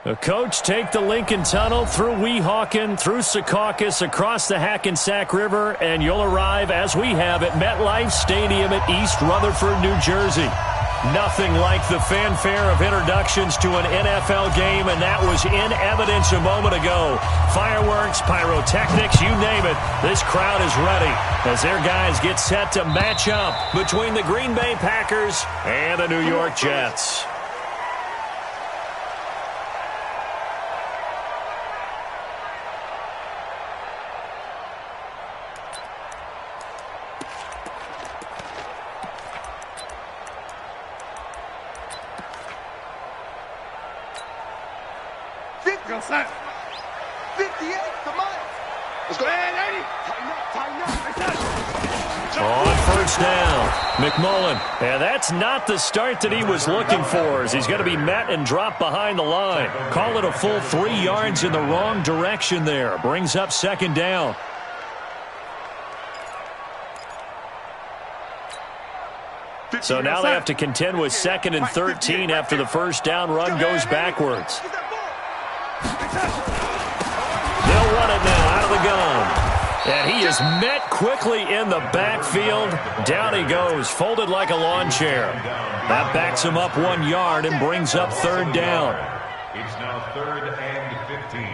The coach take the Lincoln Tunnel through Weehawken, through Secaucus, across the Hackensack River, and you'll arrive, as we have, at MetLife Stadium at East Rutherford, New Jersey. Nothing like the fanfare of introductions to an NFL game, and that was in evidence a moment ago. Fireworks, pyrotechnics, you name it, this crowd is ready as their guys get set to match up between the Green Bay Packers and the New York Jets. Set. 58, come on. Let's go ahead, lady. Tighten up. On first down, McMullen. And that's not the start that he was looking for, as he's going to be met and dropped behind the line. Call it a full 3 yards in the wrong direction there. Brings up second down. So now they have to contend with 2nd and 13 after the first down run goes backwards. They'll run it now out of the gun. And he is met quickly in the backfield. Down he goes, folded like a lawn chair. That backs him up 1 yard and brings up third down. It's now 3rd and 15.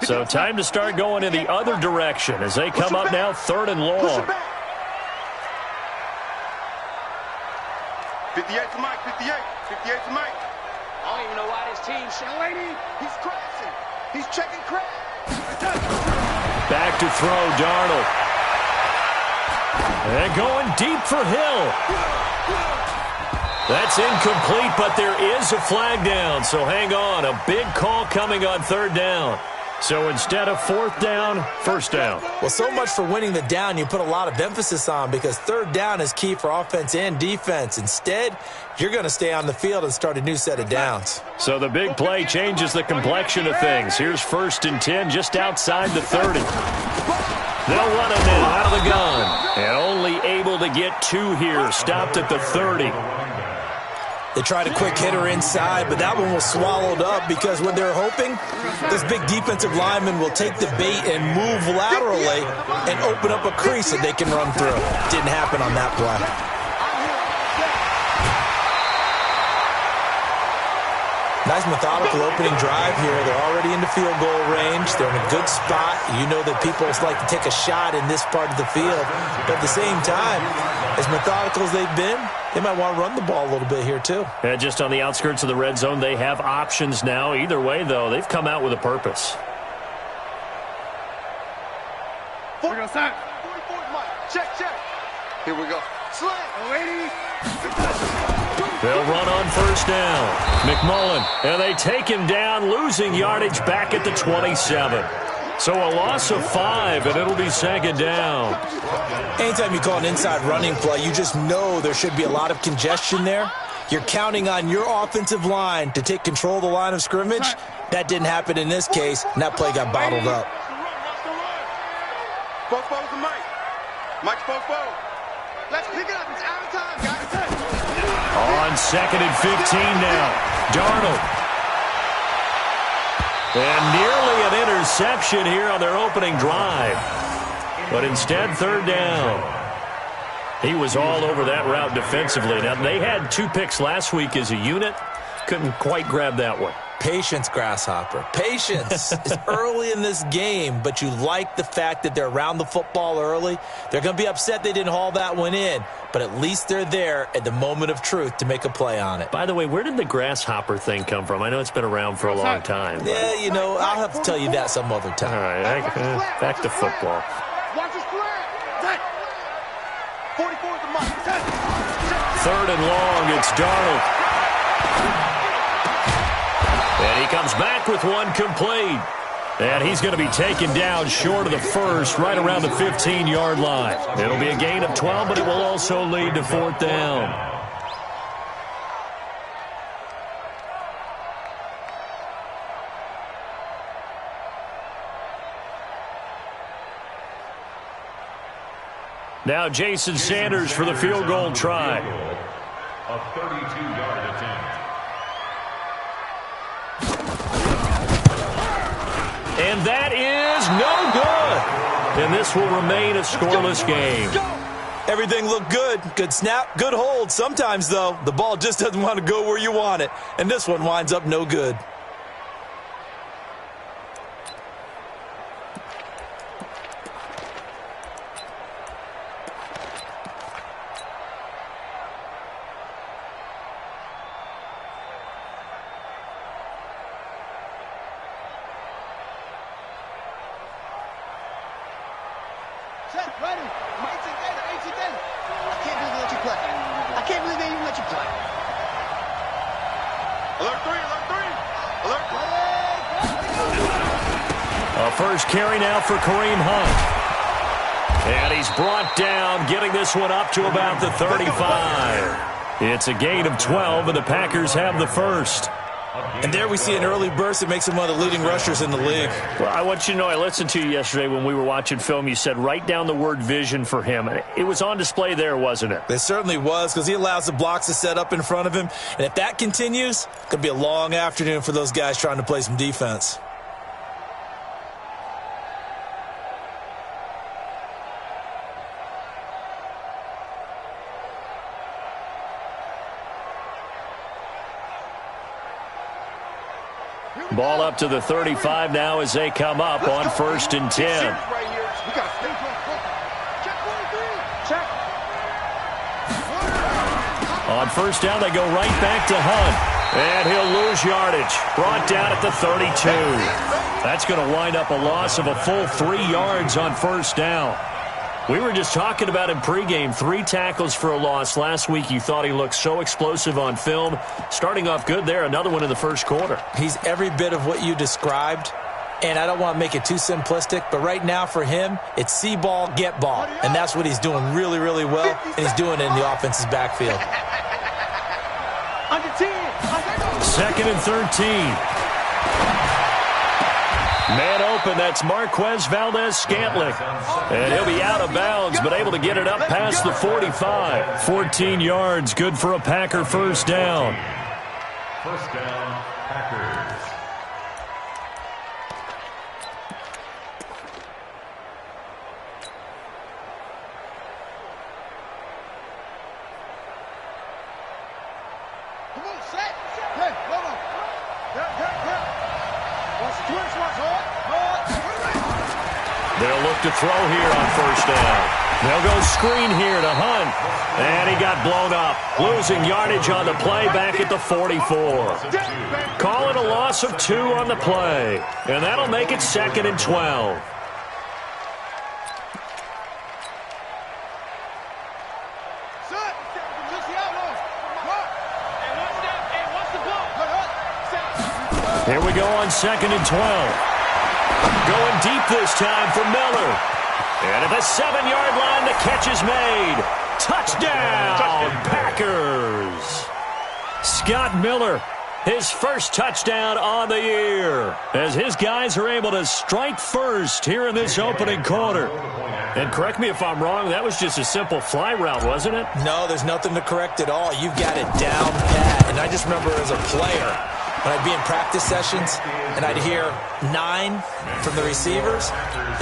So time to start going in the other direction as they come up now 3rd and long. 58 to Mike, 58. 58 to Mike. I don't even know why this team's lady, he's crashing. He's checking crash. Back to throw, Darnold. And going deep for Hill. That's incomplete, but there is a flag down. So hang on, a big call coming on 3rd down. So instead of 4th down, 1st down. Well, so much for winning the down you put a lot of emphasis on, because 3rd down is key for offense and defense. Instead, you're going to stay on the field and start a new set of downs. So the big play changes the complexion of things. Here's 1st and 10 just outside the 30. They'll run it now out of the gun. And only able to get 2 here, stopped at the 30. They tried a quick hitter inside, but that one was swallowed up because what they're hoping, this big defensive lineman will take the bait and move laterally and open up a crease that they can run through. Didn't happen on that play. Nice methodical opening drive here. They're already into field goal range. They're in a good spot. You know that people like to take a shot in this part of the field. But at the same time, as methodical as they've been, they might want to run the ball a little bit here too. And just on the outskirts of the red zone, they have options now. Either way, though, they've come out with a purpose. We're going to start. 44 Mike. Check. Here we go. Slant. Lady. They'll run on first down. McMullen, and they take him down, losing yardage back at the 27. So a loss of 5, and it'll be 2nd down. Anytime you call an inside running play, you just know there should be a lot of congestion there. You're counting on your offensive line to take control of the line of scrimmage. That didn't happen in this case, and that play got bottled up. Postpone to Mike. Mike's postpone. Let's pick it up. It's out of time, guys. On 2nd and 15 now. Darnold. And nearly an interception here on their opening drive. But instead, 3rd down. He was all over that route defensively. Now, they had 2 picks last week as a unit. Couldn't quite grab that one. Patience, Grasshopper. Patience. It's early in this game, but you like the fact that they're around the football early. They're going to be upset they didn't haul that one in, but at least they're there at the moment of truth to make a play on it. By the way, where did the grasshopper thing come from? I know it's been around for a long time. But... yeah, you know, I'll have to tell you that some other time. All right, back to football. Watch his flag. 44 to Mike. 3rd and long, it's Darnold. And he comes back with one complete. And he's going to be taken down short of the first, right around the 15-yard line. It'll be a gain of 12, but it will also lead to 4th down. Now Jason Sanders for the field goal try. A 32-yard attempt. And that is no good. And this will remain a scoreless game. Everything looked good. Good snap, good hold. Sometimes, though, the ball just doesn't want to go where you want it. And this one winds up no good. Ready. I can't believe they let you play. I can't believe they even let you play. Alert 3. A first carry now for Kareem Hunt. And he's brought down, getting this one up to about the 35. It's a gain of 12, and the Packers have the first. And there we see an early burst that makes him one of the leading rushers in the league. Well, I want you to know, I listened to you yesterday when we were watching film. You said write down the word vision for him. It was on display there, wasn't it? It certainly was, because he allows the blocks to set up in front of him. And if that continues, it's going to be a long afternoon for those guys trying to play some defense. Ball up to the 35 now as they come up on 1st and 10. On 1st down, they go right back to Hunt. And he'll lose yardage. Brought down at the 32. That's going to wind up a loss of a full 3 yards on 1st down. We were just talking about him pregame. 3 tackles for a loss. Last week you thought he looked so explosive on film. Starting off good there. Another one in the first quarter. He's every bit of what you described. And I don't want to make it too simplistic, but right now for him, it's see ball, get ball. And that's what he's doing really, really well. And he's doing it in the offense's backfield. Under 10. 2nd and 13. Man open, that's Marquez Valdez-Scantling. And he'll be out of bounds, but able to get it up past the 45. 14 yards, good for a Packer first down. First down, Packers. Come on, set. Hey, hold on. They'll look to throw here on 1st down. They'll go screen here to Hunt. And he got blown up. Losing yardage on the play back at the 44. Call it a loss of 2 on the play. And that'll make it 2nd and 12. Here we go on 2nd and 12. Going deep this time for Miller. And at the 7-yard line, the catch is made. Touchdown, Packers. Scott Miller, his first touchdown on the year, as his guys are able to strike first here in this opening quarter. And correct me if I'm wrong, that was just a simple fly route, wasn't it? No, there's nothing to correct at all. You've got it down pat. And I just remember as a player, when I'd be in practice sessions and I'd hear 9 from the receivers,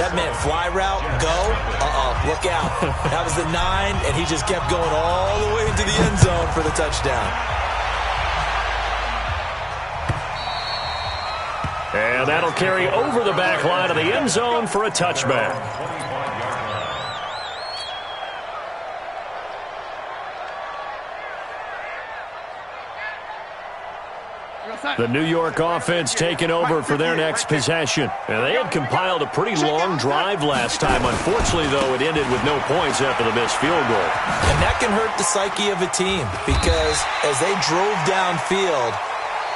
that meant fly route, go, look out. That was the 9, and he just kept going all the way into the end zone for the touchdown. And that'll carry over the back line of the end zone for a touchback. The New York offense taking over for their next possession. And they had compiled a pretty long drive last time. Unfortunately, though, it ended with no points after the missed field goal. And that can hurt the psyche of a team because as they drove downfield,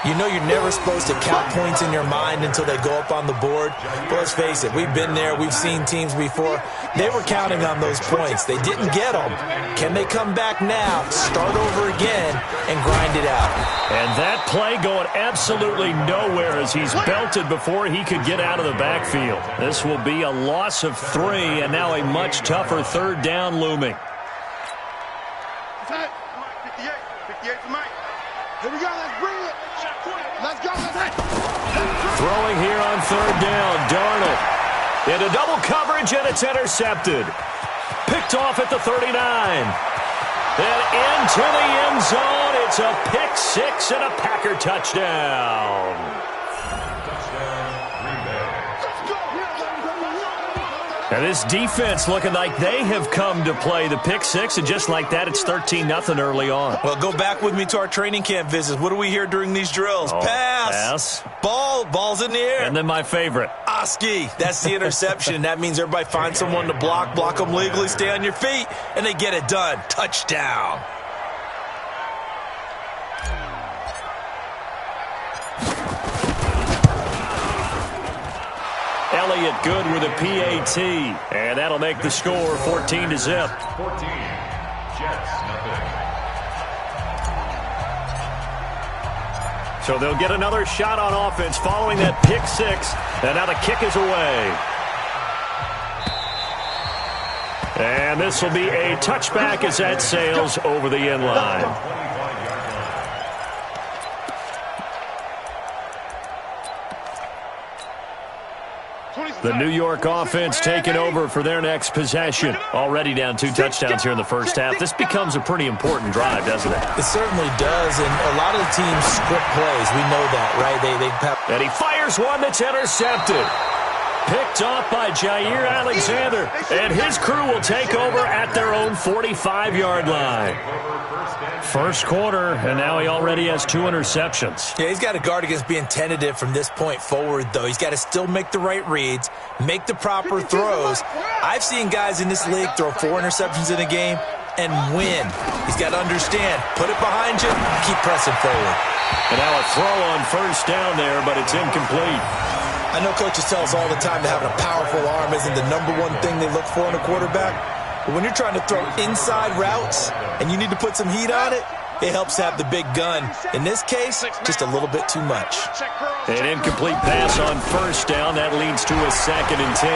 You know you're never supposed to count points in your mind until they go up on the board. But let's face it, we've been there. We've seen teams before. They were counting on those points. They didn't get them. Can they come back now, start over again, and grind it out? And that play going absolutely nowhere as he's belted before he could get out of the backfield. This will be a loss of 3, and now a much tougher third down looming. 58 to Mike. Here we go, let's bring it. Let's go, let's Throwing here on third down, Darnold. Into double coverage, and it's intercepted. Picked off at the 39. And into the end zone. It's a pick 6 and a Packer touchdown. And this defense looking like they have come to play the pick 6, and just like that, it's 13-0 early on. Well, go back with me to our training camp visits. What do we hear during these drills? Pass. Ball's in the air. And then my favorite. Oski. That's the interception. That means everybody finds someone to block them legally, stay on your feet, and they get it done. Touchdown. Elliott good with a PAT, and that'll make the score 14-0. 14, Jets, nothing. So they'll get another shot on offense following that pick 6, and now the kick is away. And this will be a touchback as that sails over the end line. The New York offense taking over for their next possession. Already down 2 touchdowns here in the first half. This becomes a pretty important drive, doesn't it? It certainly does, and a lot of the teams script plays. We know that, right? And he fires one that's intercepted. Picked off by Jair Alexander. And his crew will take over at their own 45-yard line. First quarter, and now he already has 2 interceptions. Yeah, he's got to guard against being tentative from this point forward, though. He's got to still make the right reads, make the proper throws. I've seen guys in this league throw 4 interceptions in a game and win. He's got to understand, put it behind you, keep pressing forward. And now a throw on first down there, but it's incomplete. I know coaches tell us all the time that having a powerful arm isn't the #1 thing they look for in a quarterback. But when you're trying to throw inside routes and you need to put some heat on it, it helps to have the big gun. In this case, just a little bit too much. An incomplete pass on first down. That leads to a 2nd and 10.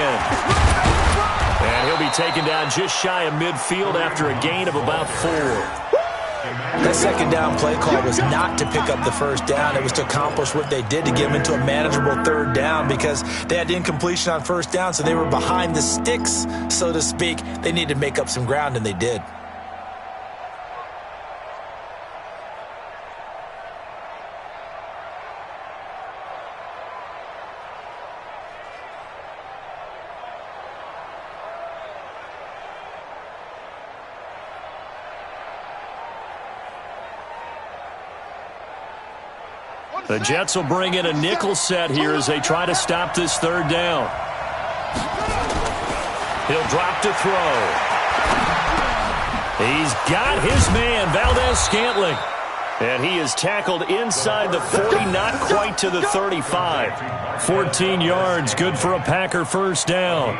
And he'll be taken down just shy of midfield after a gain of about 4. That second down play call was not to pick up the first down. It was to accomplish what they did to get them into a manageable third down because they had incompletion on first down, so they were behind the sticks, so to speak. They needed to make up some ground, and they did. The Jets will bring in a nickel set here as they try to stop this third down. He'll drop to throw. He's got his man, Valdez-Scantling. And he is tackled inside the 40, not quite to the 35. 14 yards, good for a Packer first down.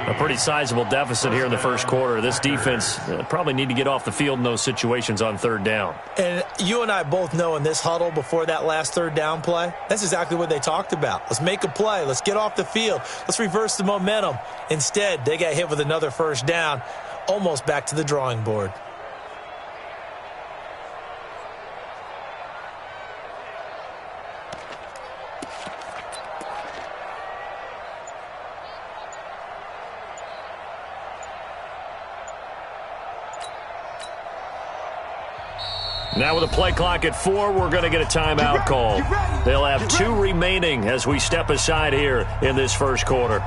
A pretty sizable deficit here in the first quarter. This defense probably need to get off the field in those situations on third down. And you and I both know in this huddle before that last third down play, that's exactly what they talked about. Let's make a play. Let's get off the field. Let's reverse the momentum. Instead, they got hit with another first down, almost back to the drawing board. Now with a play clock at 4, we're going to get a timeout call. They'll have 2 remaining as we step aside here in this first quarter.